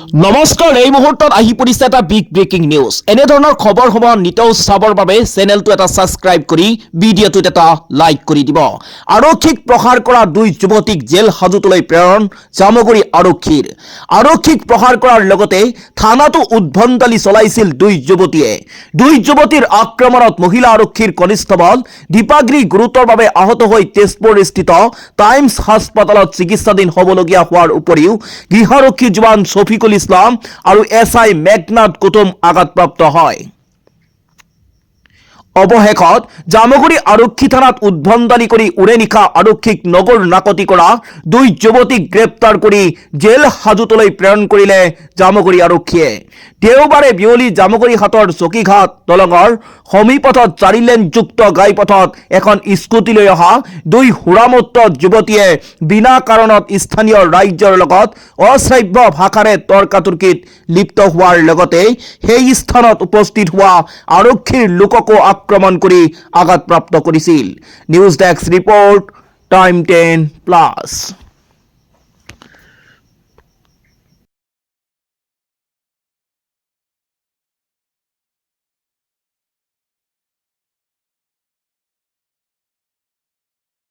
নমস্কাৰ, এই মুহূৰ্তত আহি পৰিছে এটা বিগ ব্ৰেকিং নিউজ। এনে ধৰণৰ খবৰসমূহ নিতৌ চাবৰ বাবে চেনেলটো এটা সাবস্ক্ৰাইব কৰি ভিডিঅ'টোত এটা লাইক কৰি দিব। আৰক্ষীক প্ৰহাৰ কৰা দুই যুৱতীক জেল হাজতলৈ প্ৰেৰণ জামুগুৰি আৰক্ষীৰ। আৰক্ষীক প্ৰহাৰ কৰাৰ লগতে থানাটো উদ্ভণ্ডালি চলাইছিল দুই যুৱতীয়ে। দুই যুৱতীৰ আক্ৰমণত মহিলা আৰক্ষীৰ কনিষ্ঠবল দীপাগ্ৰী গুৰুতৰভাৱে আহত হৈ তেজপুৰস্থিত টাইমছ হাস্পতালত চিকিৎসাধীন হ'বলগীয়া হোৱাৰ উপৰিও গৃহাৰক্ষী জোৱান শফিকুল ইছলাম আৰু এছআই মেঘনাথ কুতুম আঘাতপ্ৰাপ্ত হয়। অৱশেষত জামুগুৰি আৰক্ষী থানাত উদ্ভণ্ডালি কৰি উৰে নিশা আৰক্ষীক নগৰ নাকতি কৰা দুই যুৱতীক গ্ৰেপ্তাৰ কৰি জেল হাজতলৈ প্ৰেৰণ কৰিলে জামুগুৰি আৰক্ষীয়ে। দেওবাৰে বিয়লি জামুগুৰি হাটৰ চকীঘাট দলঙৰ সমীপথত 4 লেনযুক্ত ঘাইপথত এখন স্কুটি লৈ অহা দুই হুৰামুক্ত যুৱতীয়ে বিনা কাৰণত স্থানীয় ৰাইজৰ লগত অশ্ৰাব্য ভাষাৰে তৰ্কাতৰ্কিত লিপ্ত হোৱাৰ লগতে সেই স্থানত উপস্থিত হোৱা আৰক্ষীৰ লোককো আক্ৰমণ কৰি আঘাতপ্ৰাপ্ত কৰিছিল। News desk report, time 10+।